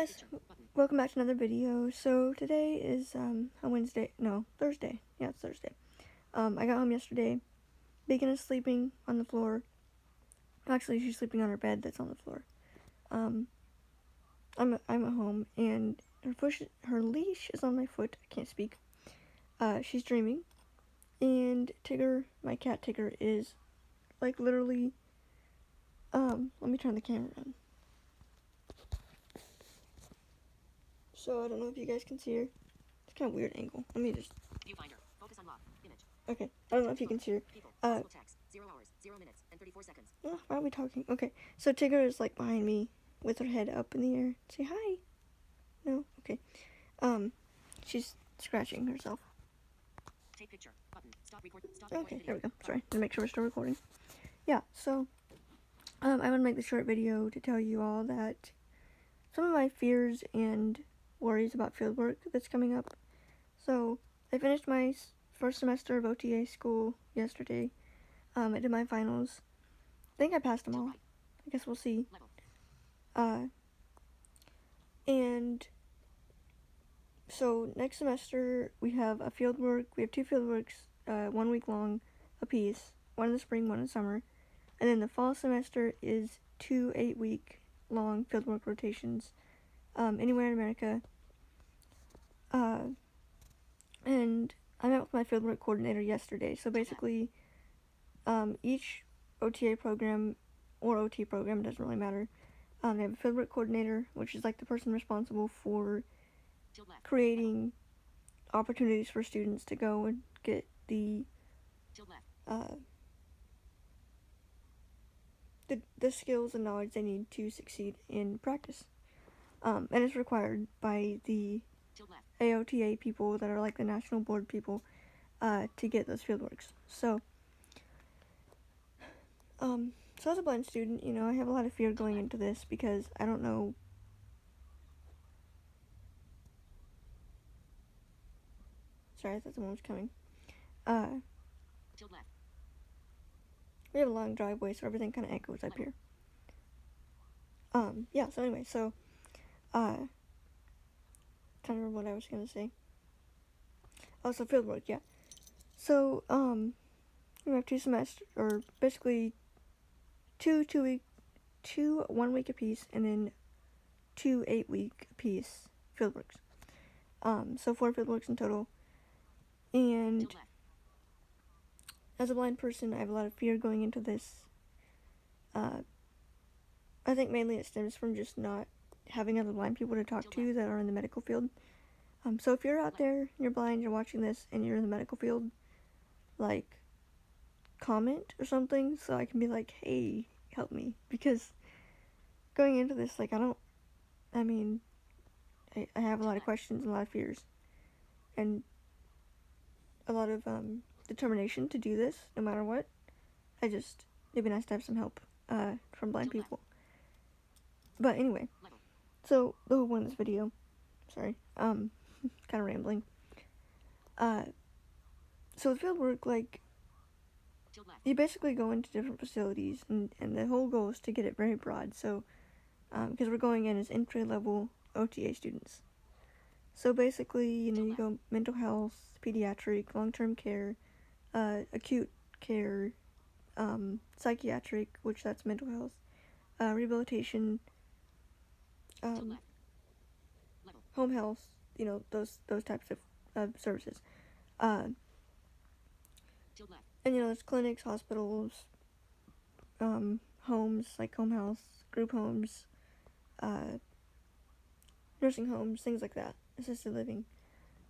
guys, welcome back to another video. So today is Thursday. Yeah, it's Thursday. I got home yesterday. Bacon is sleeping on the floor. Actually, she's sleeping on her bed that's on the floor. I'm at home, and her leash is on my foot. I can't speak. She's dreaming, and Tigger, my cat Tigger, is like literally. Let me turn the camera on. So I don't know if you guys can see her. It's kind of weird angle. Let me just. Viewfinder. Focus on lock. Image. Okay. I don't know if you can see her. People. Text. 0 hours, 0 minutes, and 34 seconds. Why are we talking? Okay. So Tigger is like behind me with her head up in the air. Say hi. No? Okay. She's scratching herself. Take picture. Button. Stop record. Okay, there we go. Sorry. To make sure we're still recording. Yeah, so I want to make this short video to tell you all that some of my fears and worries about fieldwork that's coming up. So I finished my first semester of OTA school yesterday. I did my finals. I think I passed them all. I guess we'll see. And so next semester we have a fieldwork. We have 2 fieldworks, 1 week long a piece. One in the spring, one in the summer. And then the fall semester is 2 8-week long fieldwork rotations, anywhere in America. And I met with my fieldwork coordinator yesterday. So basically, each OTA program or OT program, doesn't really matter. They have a fieldwork coordinator, which is like the person responsible for creating opportunities for students to go and get the skills and knowledge they need to succeed in practice. And it's required by the AOTA people that are like the national board people to get those fieldworks. So as a blind student, I have a lot of fear going into this because I don't know. Sorry, I thought someone was coming. We have a long driveway, so everything kind of echoes up here. Yeah, so anyway, trying to remember what I was going to say. Oh, so fieldwork, yeah. So, we have 2 semesters, or basically 2 1 week apiece, and then 2 8-week apiece fieldworks. So 4 fieldworks in total. And as a blind person, I have a lot of fear going into this. I think mainly it stems from just not having other blind people to talk to that are in the medical field. So if you're out there, you're blind, you're watching this, and you're in the medical field, like, comment or something so I can be like, hey, help me. Because going into this, like, I have a lot of questions and a lot of fears. And a lot of determination to do this, no matter what. It'd be nice to have some help from blind people. But anyway, so the whole point of this video, sorry, kind of rambling. So the fieldwork, like, you basically go into different facilities, and the whole goal is to get it very broad. So, because we're going in as entry-level OTA students. So basically, you go mental health, pediatric, long-term care, acute care, psychiatric, which that's mental health, rehabilitation, home health, those types of services. And there's clinics, hospitals, homes, like home health, group homes, nursing homes, things like that, assisted living.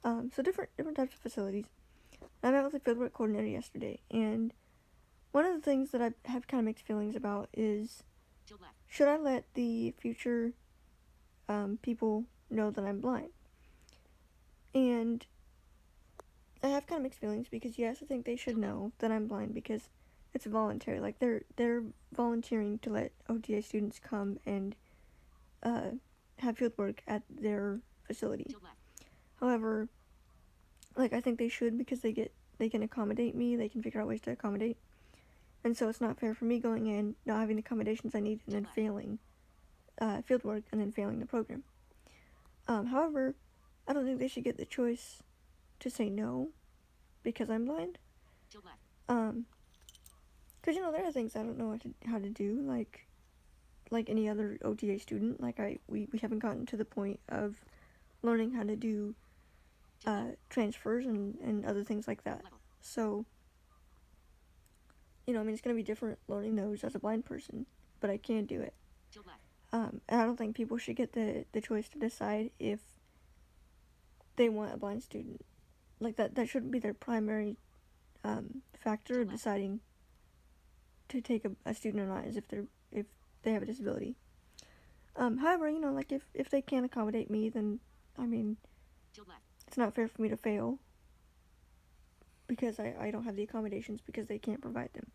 So different types of facilities. I met with the fieldwork coordinator yesterday, and one of the things that I have kind of mixed feelings about is, should I let the future people know that I'm blind? And I have kind of mixed feelings because, yes, I think they should know that I'm blind because it's voluntary. Like, they're volunteering to let OTA students come and have fieldwork at their facility. However, like, I think they should because they can accommodate me. They can figure out ways to accommodate. And so it's not fair for me going in, not having the accommodations I need, and then failing fieldwork, and then failing the program. However, I don't think they should get the choice to say no because I'm blind. Shield left. Because there are things I don't know how to do, like any other OTA student. Like we haven't gotten to the point of learning how to do transfers and other things like that. Level. So, it's gonna be different learning those as a blind person, but I can do it. Shield left. And I don't think people should get the choice to decide if they want a blind student. Like that shouldn't be their primary factor of deciding to take a student or not, is if they have a disability. However, like if they can't accommodate me, then Shield left. it's not fair for me to fail because I don't have the accommodations because they can't provide them.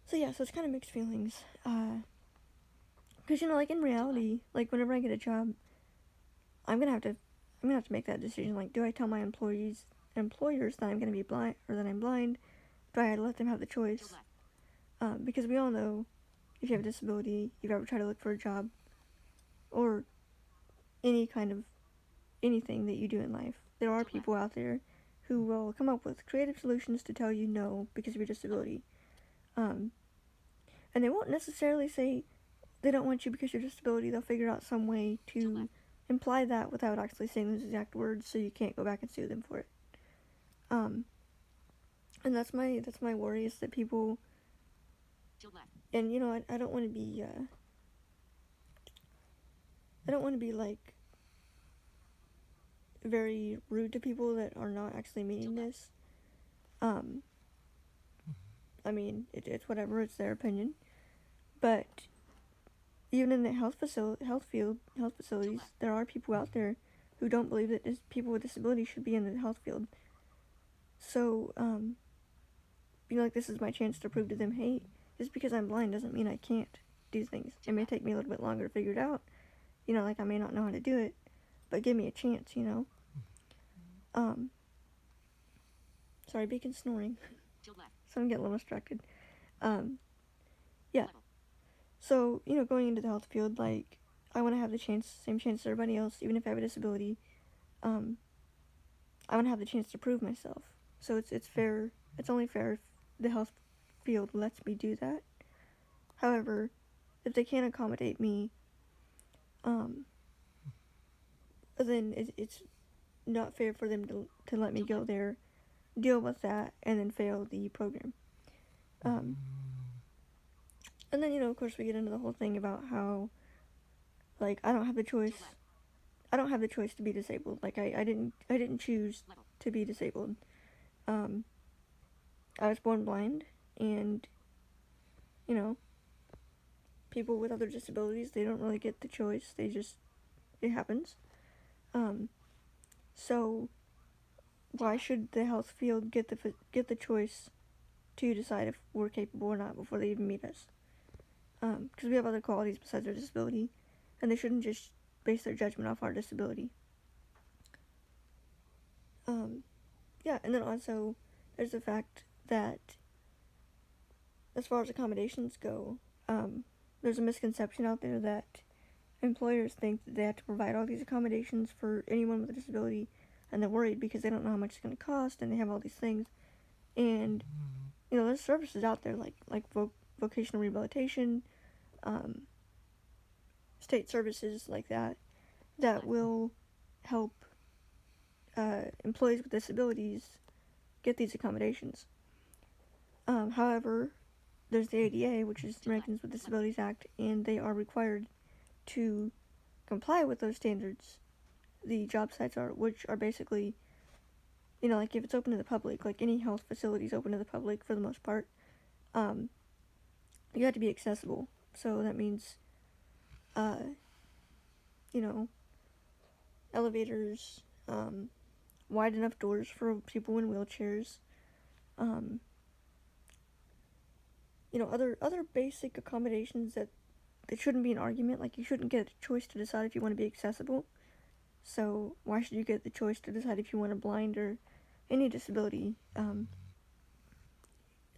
So yeah, so it's kind of mixed feelings. Because like in reality, like whenever I get a job, I'm gonna have to make that decision. Like, do I tell my employers that I'm gonna be blind or that I'm blind? Do I let them have the choice? Shield left. Because we all know, if you have a disability, you've ever tried to look for a job, or any kind of anything that you do in life, there are people out there who will come up with creative solutions to tell you no because of your disability. And they won't necessarily say they don't want you because of your disability. They'll figure out some way to imply that without actually saying those exact words, so you can't go back and sue them for it. And that's my worry, is that people, and I don't want to be like very rude to people that are not actually meaning this. It's whatever, it's their opinion. But even in the health facilities, there are people out there who don't believe that people with disabilities should be in the health field. So, like, this is my chance to prove to them, hey, just because I'm blind doesn't mean I can't do things. It may take me a little bit longer to figure it out. Like, I may not know how to do it, but give me a chance, Sorry, Beacon's snoring. So I'm getting a little distracted. Yeah. So, going into the health field, like, I want to have the same chance as everybody else, even if I have a disability. I want to have the chance to prove myself. So it's fair. It's only fair if the health field lets me do that. However, if they can't accommodate me, then it's not fair for them to let me go there, deal with that, and then fail the program. And then, of course, we get into the whole thing about how, like, I don't have the choice. I don't have the choice to be disabled. Like, I didn't choose to be disabled. I was born blind, and, people with other disabilities, they don't really get the choice. It happens. So why should the health field get the choice to decide if we're capable or not before they even meet us? Because we have other qualities besides our disability, and they shouldn't just base their judgment off our disability. Yeah, and then also, there's the fact that, as far as accommodations go, there's a misconception out there that employers think that they have to provide all these accommodations for anyone with a disability, and they're worried because they don't know how much it's going to cost, and they have all these things. And, there's services out there like vocational rehabilitation, state services like that will help employees with disabilities get these accommodations. However, there's the ADA, which is the Americans with Disabilities Act, and they are required to comply with those standards. The job sites which are basically, like if it's open to the public, like any health facility is open to the public for the most part, you have to be accessible. So that means, elevators, wide enough doors for people in wheelchairs, other basic accommodations that shouldn't be an argument. Like, you shouldn't get a choice to decide if you want to be accessible. So why should you get the choice to decide if you want a blind or any disability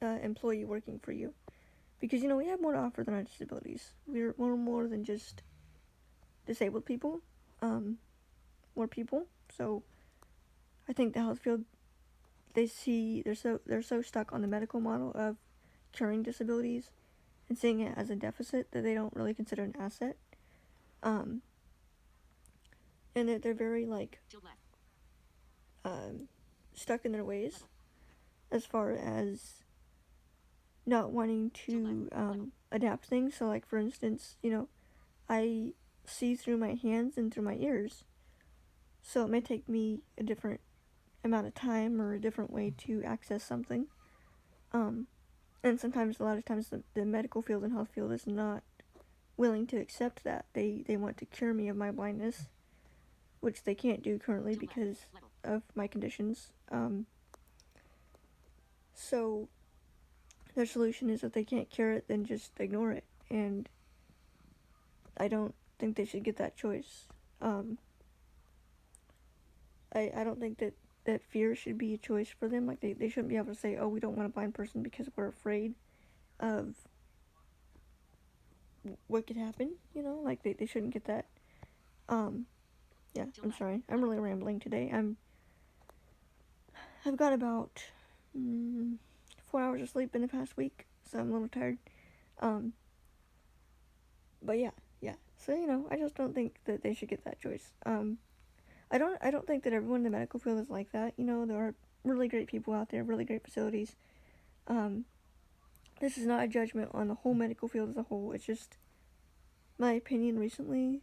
employee working for you? Because, we have more to offer than our disabilities. We're more than just disabled people, more people. So I think the health field, they're so stuck on the medical model of curing disabilities and seeing it as a deficit that they don't really consider an asset. Um, and that they're very like Till left. stuck in their ways as far as not wanting to adapt things. So like for instance, I see through my hands and through my ears, so it may take me a different amount of time or a different way to access something. Um, and sometimes, a lot of times, the medical field and health field is not willing to accept that. They want to cure me of my blindness, which they can't do currently Till left. because Level. of my conditions. So their solution is if they can't cure it, then just ignore it. And I don't think they should get that choice. I don't think that fear should be a choice for them. Like they shouldn't be able to say, oh, we don't want a blind person because we're afraid of what could happen, like they shouldn't get that. Yeah, I'm sorry. I'm really rambling today. I've got about 4 hours of sleep in the past week, so I'm a little tired. But yeah. So I just don't think that they should get that choice. I don't think that everyone in the medical field is like that. There are really great people out there, really great facilities. This is not a judgment on the whole medical field as a whole. It's just my opinion recently.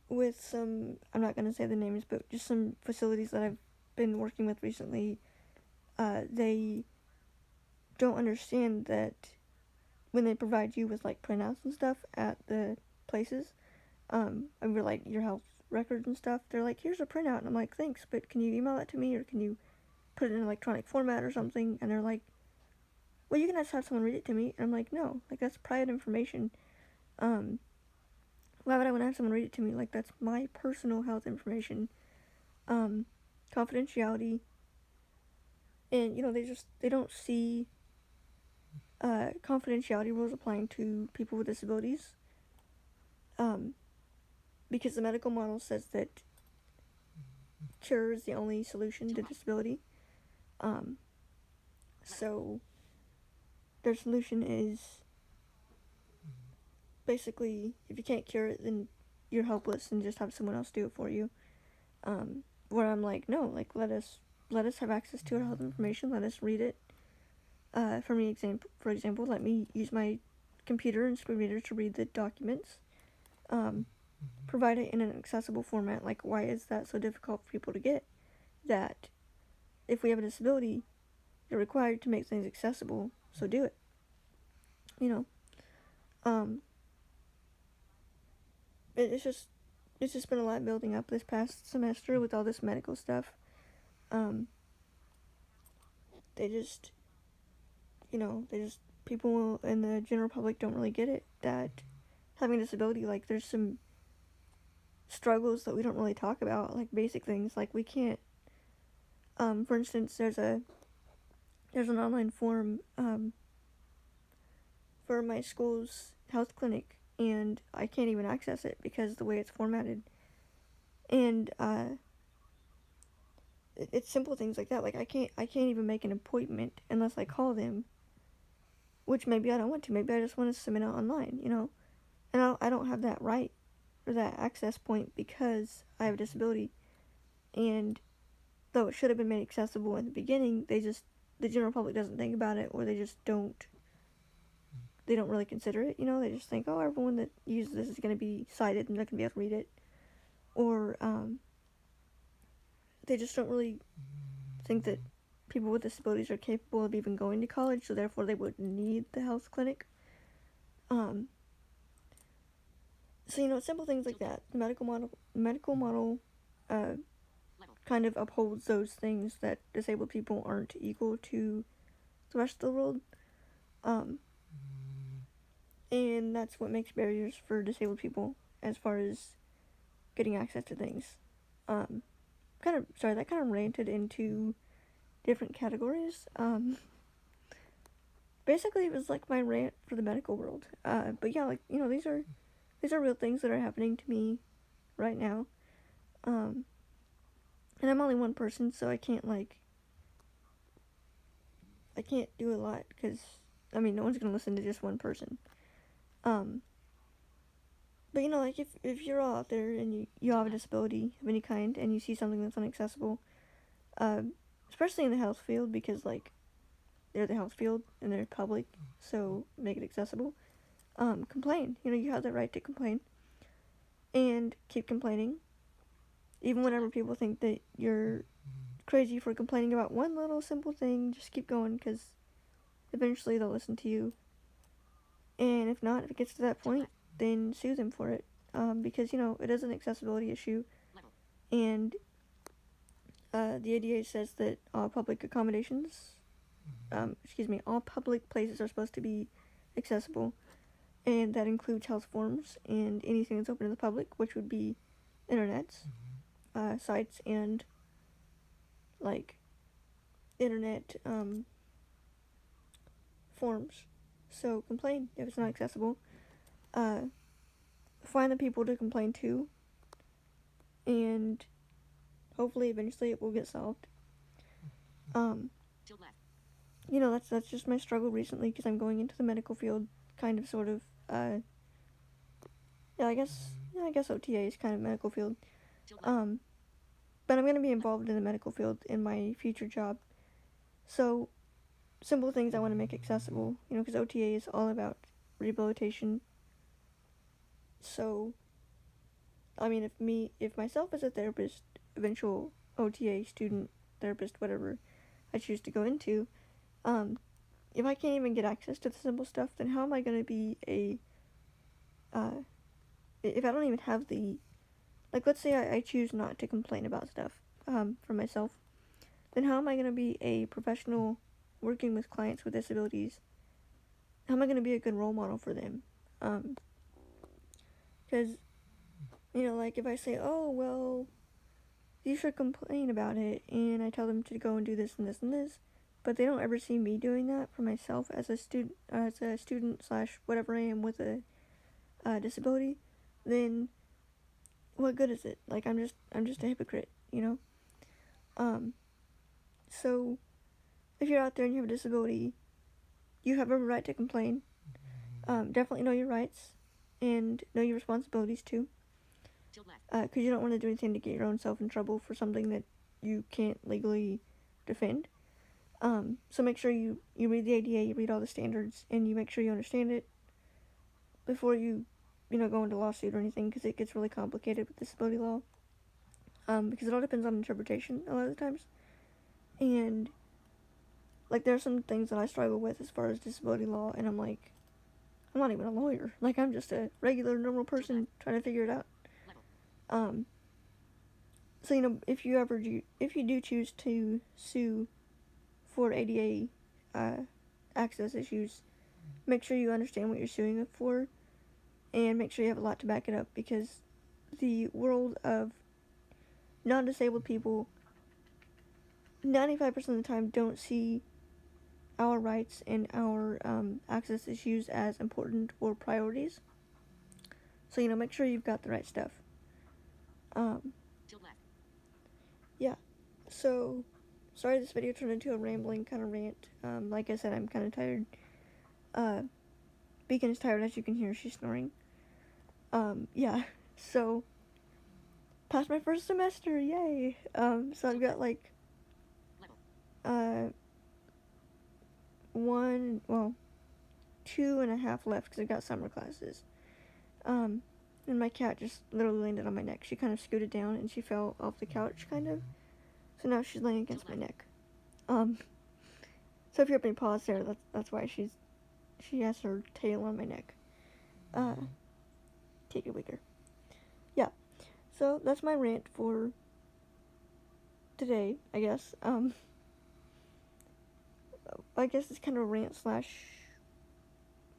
With some, I'm not going to say the names, but just some facilities that I've been working with recently, they don't understand that when they provide you with like printouts and stuff at the places, and we're like your health records and stuff, they're like, here's a printout, and I'm like, thanks, but can you email that to me, or can you put it in electronic format or something? And they're like, well, you can just have someone read it to me. And I'm like, no, like that's private information. Why would I want to have someone read it to me? Like that's my personal health information. Confidentiality, and they don't see confidentiality rules applying to people with disabilities, because the medical model says that cure is the only solution to disability. So their solution is basically, if you can't cure it, then you're helpless and just have someone else do it for you. Where I'm like, no, like let us have access to our health information. Let us read it. For example, let me use my computer and screen reader to read the documents. Provide it in an accessible format. Like, why is that so difficult for people to get? That if we have a disability, you're required to make things accessible, so do it. It's just been a lot building up this past semester with all this medical stuff. They just people in the general public don't really get it, that having a disability, like there's some struggles that we don't really talk about, like basic things, like we can't, for instance, there's an online form, for my school's health clinic, and I can't even access it because the way it's formatted. And it's simple things like that. Like I can't even make an appointment unless I call them, which maybe I don't want to. Maybe I just want to submit it online, And I don't have that right or that access point because I have a disability. And though it should have been made accessible in the beginning, the general public doesn't think about it, or they don't really consider it, They just think, oh, everyone that uses this is going to be sighted and they're going to be able to read it. Or they just don't really think that people with disabilities are capable of even going to college, so therefore they wouldn't need the health clinic. So simple things like that. The medical model kind of upholds those things, that disabled people aren't equal to the rest of the world. And that's what makes barriers for disabled people as far as getting access to things. That kind of ranted into different categories. Basically, it was like my rant for the medical world. But yeah, like, these are these are real things that are happening to me right now. Um, and I'm only one person, so I can't do a lot because no one's gonna listen to just one person. Um, but if you're all out there and you have a disability of any kind and you see something that's inaccessible, uh, especially in the health field, because they're the health field and they're public, so make it accessible. Complain. You have the right to complain, and keep complaining, even whenever people think that you're crazy for complaining about one little simple thing. Just keep going, because eventually they'll listen to you. And if not, if it gets to that point, then sue them for it, because it is an accessibility issue, and the ADA says that all public accommodations, all public places are supposed to be accessible, and that includes health forms and anything that's open to the public, which would be internets, sites, and internet forms. So complain if it's not accessible. Find the people to complain to, and hopefully eventually it will get solved. That's just my struggle recently, because I'm going into the medical field, kind of, sort of. I guess OTA is kind of medical field. But I'm going to be involved in the medical field in my future job. So, simple things I want to make accessible, because OTA is all about rehabilitation. So, if myself as a therapist, eventual OTA student, therapist, whatever I choose to go into, if I can't even get access to the simple stuff, then how am I going to be if I don't even have let's say I choose not to complain about stuff, for myself, then how am I going to be a professional working with clients with disabilities? How am I going to be a good role model for them? Because, if I say, oh, well, you should complain about it, and I tell them to go and do this and this and this, but they don't ever see me doing that for myself as a student slash whatever I am with a disability, then what good is it? I'm just a hypocrite, So if you're out there and you have a disability, you have every right to complain. Definitely know your rights and know your responsibilities too. Because you don't want to do anything to get your own self in trouble for something that you can't legally defend. So make sure you read the ADA, you read all the standards, and you make sure you understand it before you go into lawsuit or anything, because it gets really complicated with disability law. Because it all depends on interpretation a lot of the times. And, there are some things that I struggle with as far as disability law, and I'm not even a lawyer. I'm just a regular, normal person trying to figure it out. So, if you do choose to sue for ADA access issues, make sure you understand what you're suing it for, and make sure you have a lot to back it up, because the world of non-disabled people 95% of the time don't see our rights and our access issues as important or priorities. So, make sure you've got the right stuff. Yeah. So, sorry this video turned into a rambling kind of rant. Like I said, I'm kind of tired. Beacon is tired, as you can hear. She's snoring. Yeah. So, passed my first semester. Yay. So I've got 2.5 left, because I've got summer classes. And my cat just literally landed on my neck. She kind of scooted down and she fell off the couch, kind of. So now she's laying against my neck. So if you have any pause there, that's why she has her tail on my neck. Take it with her. Yeah. So that's my rant for today, I guess. I guess it's kind of a rant slash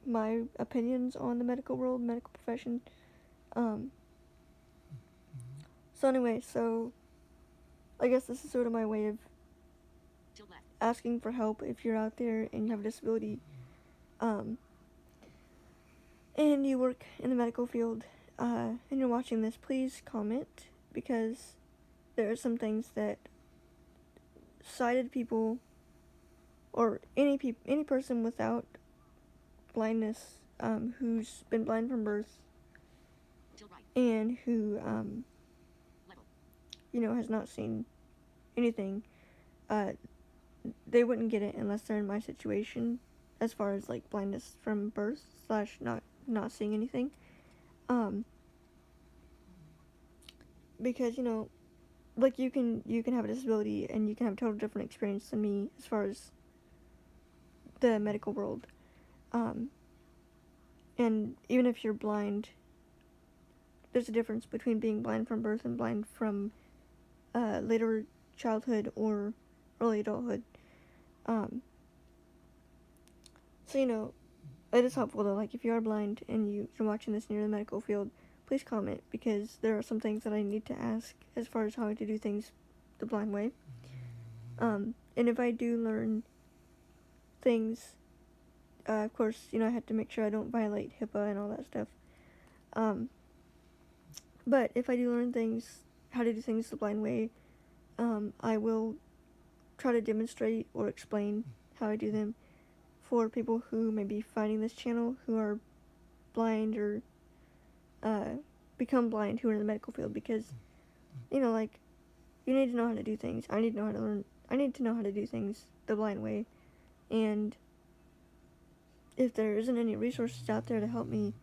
my opinions on the medical world, medical profession. So anyway, I guess this is sort of my way of asking for help if you're out there and you have a disability. and you work in the medical field, and you're watching this, please comment, because there are some things that sighted people, or any person without blindness, who's been blind from birth, and who, has not seen anything, they wouldn't get it unless they're in my situation, as far as, like, blindness from birth / not seeing anything, because, like, you can have a disability, and you can have a total different experience than me, as far as the medical world, and even if you're blind, there's a difference between being blind from birth and blind from, later childhood or early adulthood, so, it is helpful to, like, if you are blind and you're watching this near the medical field, please comment, because there are some things that I need to ask as far as how to do things the blind way, and if I do learn things, of course, I have to make sure I don't violate HIPAA and all that stuff, but if I do learn how to do things the blind way, I will try to demonstrate or explain how I do them for people who may be finding this channel, who are blind or become blind, who are in the medical field, because, like, you need to know how to do things. I need to know how to learn. I need to know how to do things the blind way, and if there isn't any resources out there to help me,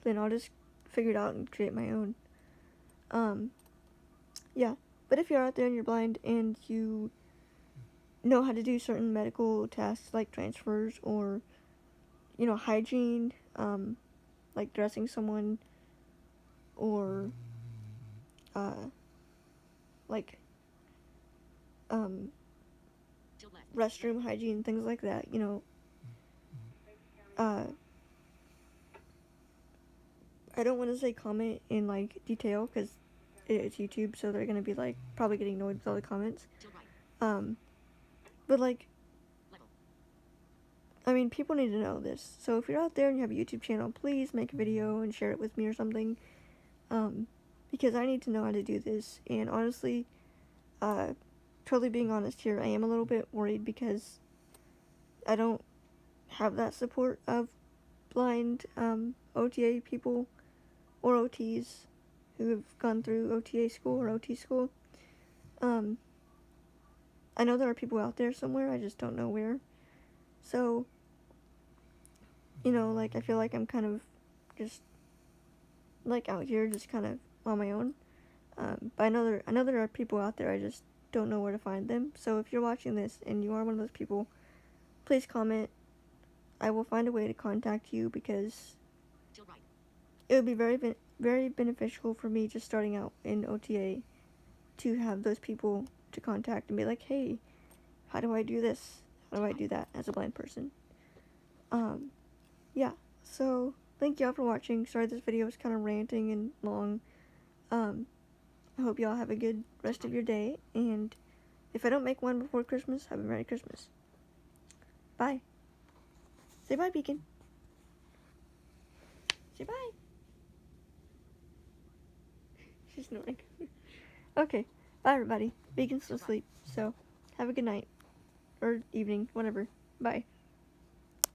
then I'll just figure it out and create my own. Yeah. But if you're out there and you're blind and you know how to do certain medical tasks like transfers or, hygiene, like dressing someone, or, like, restroom hygiene, things like that, I don't want to say comment in, like, detail, because it's YouTube, so they're gonna be, like, probably getting annoyed with all the comments, but, like, I mean, people need to know this, so if you're out there and you have a YouTube channel, please make a video and share it with me or something, because I need to know how to do this, and honestly, totally being honest here, I am a little bit worried, because I don't have that support of blind, OTA people, or OTs, who have gone through OTA school or OT school. I know there are people out there somewhere, I just don't know where, so, like, I feel like I'm kind of just, like, out here just kind of on my own, but I know there are people out there, I just don't know where to find them, so if you're watching this and you are one of those people, please comment. I will find a way to contact you, because it would be very beneficial for me just starting out in OTA to have those people to contact and be like, hey, how do I do this? How do I do that as a blind person? Yeah, so thank y'all for watching. Sorry this video was kind of ranting and long. I hope y'all have a good rest of your day, and if I don't make one before Christmas, have a Merry Christmas. Bye. Say bye, Beacon. Say bye. She's snoring. Okay, bye everybody. Beacon's still asleep, so have a good night. Or evening, whatever. Bye.